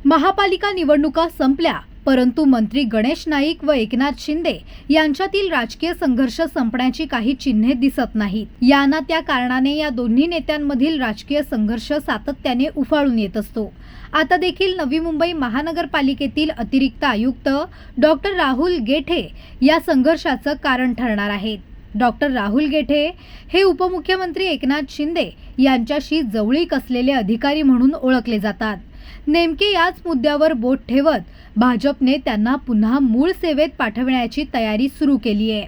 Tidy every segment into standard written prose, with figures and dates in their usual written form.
महापालिका निवडणुका संपल्या, परंतु मंत्री गणेश नाईक व एकनाथ शिंदे यांच्यातील राजकीय संघर्ष संपण्याची काही चिन्हे दिसत नाहीत। या ना त्या कारणाने या दोन्ही नेत्यांमधील राजकीय संघर्ष सातत्याने उफाळून येत असतो। आता देखील नवी मुंबई महानगरपालिकेतील अतिरिक्त आयुक्त डॉक्टर राहुल गेठे या संघर्षाचं कारण ठरणार आहेत। डॉक्टर राहुल गेठे हे उपमुख्यमंत्री एकनाथ शिंदे यांच्याशी जवळीक असलेले अधिकारी म्हणून ओळखले जातात। नेमके याच मुद्द्यावर बोट ठेवत भाजपने त्यांना पुन्हा मूळ सेवेत पाठवण्याची तयारी सुरू केली आहे।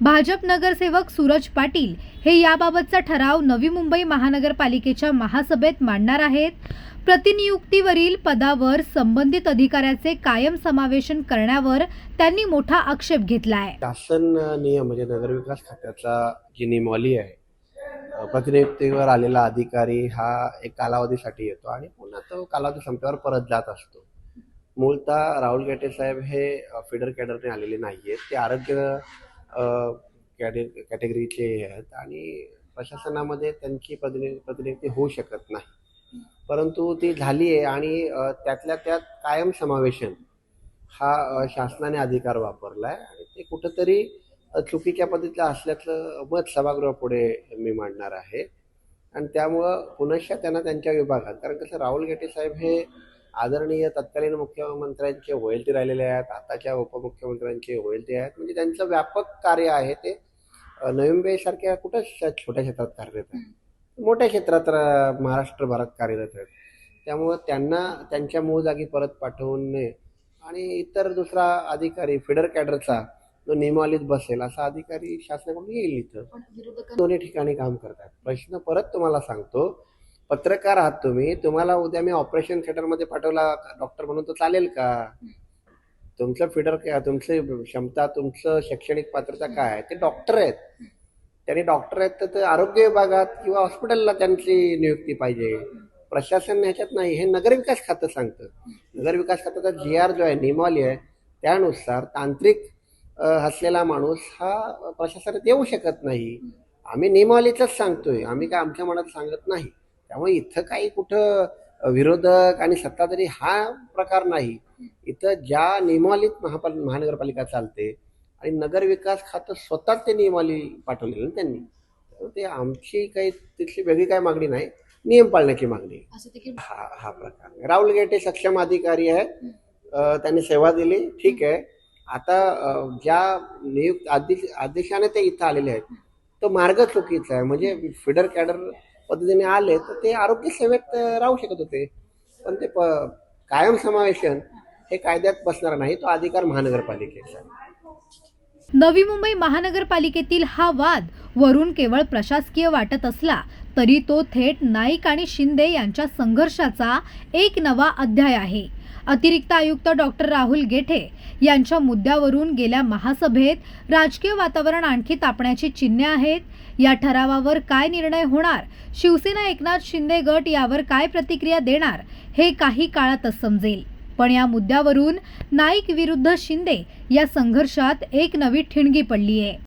भाजप नगरसेवक सूरज पाटील हे याबाबतचा ठराव नवी मुंबई महानगरपालिकेच्या महासभेत मांडणार आहेत। प्रतिनियुक्तीवरील पदावर संबंधित अधिकाऱ्याचे कायम समावेशन करण्यावर त्यांनी मोठा आक्षेप घेतला आहे। शासन नियम म्हणजे नगरविकास खात्याचा जी नियमावली आहे, प्रतिनियुक्तीवर आलेला अधिकारी हा एक कालावधीसाठी येतो आणि पुन्हा तो कालावधी संपल्यावर परत जात असतो। मूलतः राहुल गेठे साहेब हे फीडर कॅडरने आलेले नाही आहेत, ते आरोग्य कॅटेगरीचे आहेत आणि प्रशासनामध्ये त्यांची प्रतिनियुक्ती होऊ शकत नाही, परंतु ती झाली आहे आणि त्यातल्या त्यात कायम समावेशन हा शासनाने अधिकार वापरला आहे आणि ते कुठंतरी चुकीच्या पद्धतीचं असल्याचं मत सभागृहापुढे मी मांडणार आहे। आणि त्यामुळं पुनश्च त्यांना त्यांच्या विभागात, कारण कसं राहुल गेठे साहेब हे आदरणीय तत्कालीन मुख्यमंत्र्यांचे ओएलटी राहिलेले आहेत, आताच्या उपमुख्यमंत्र्यांचे ओएलटी आहेत, म्हणजे त्यांचं व्यापक कार्य आहे। ते नवी मुंबईसारख्या कुठं छोट्या क्षेत्रात कार्यरत आहे, मोठ्या क्षेत्रात महाराष्ट्रभरात कार्यरत आहेत। त्यामुळं त्यांना त्यांच्या मूळ जागी परत पाठवून नये आणि इतर दुसरा अधिकारी फीडर कॅडरचा जो नियमावलीत बसेल असा अधिकारी शासनाकडून येईल। इथं दोन्ही ठिकाणी काम करतात। प्रश्न परत तुम्हाला सांगतो, पत्रकार आहात तुम्ही, तुम्हाला उद्या मी ऑपरेशन थिएटरमध्ये पाठवला डॉक्टर म्हणून तर चालेल का? तुमचं फीडर काय, तुमची क्षमता, तुमचं शैक्षणिक पात्रता काय आहे? ते डॉक्टर आहेत, त्यांनी डॉक्टर आहेत तर आरोग्य विभागात किंवा हॉस्पिटलला त्यांची नियुक्ती पाहिजे। प्रशासन ह्याच्यात नाही, हे नगरविकास खातं सांगतं। नगरविकास खात्याचा GR जो आहे, नियमावली आहे, त्यानुसार तांत्रिक असलेला माणूस हा प्रशासनात येऊ शकत नाही। आम्ही नियमावलीचंच सांगतोय, आम्ही काय आमच्या मनात सांगत नाही। त्यामुळे इथं काही कुठं विरोधक आणि सत्ताधारी हा प्रकार नाही। इथं ज्या नियमावलीत महानगरपालिका चालते आणि नगरविकास खातं स्वतःच ते नियमावली पाठवलेलं त्यांनी, ते आमची काही तिथली वेगळी काय मागणी नाही, नियम पाळण्याची मागणी हा प्रकार। राहुल गेठे सक्षम अधिकारी आहेत, त्यांनी सेवा दिली, ठीक आहे। आता ज्या नियुक्त आदेशाने ते इथं आलेले आहेत तो मार्ग चुकीचा आहे। म्हणजे फीडर कॅडर पद्धतीने आले तर ते आरोग्य सेवेत राहू शकत होते, पण ते कायम समावेशन हे कायद्यात बसणार नाही, तो अधिकार महानगरपालिकेचा। नवी मुंबई महानगरपालिकेतील हा वाद वरून केवळ प्रशासकीय वाटत असला तरी तो थेट नाईक आणि शिंदे यांच्या संघर्षाचा एक नवा अध्याय आहे। अतिरिक्त आयुक्त डॉक्टर राहुल गेठे यांच्या मुद्द्यावरून गेल्या महासभेत राजकीय वातावरण आणखी तापण्याची चिन्हे आहेत। या ठरावावर काय निर्णय होणार, शिवसेना एकनाथ शिंदे गट यावर काय प्रतिक्रिया देणार हे काही काळातच समजेल। पण या मुद्द्यावरून नाईक विरुद्ध शिंदे या संघर्षात एक नवी ठिणगी पडली आहे।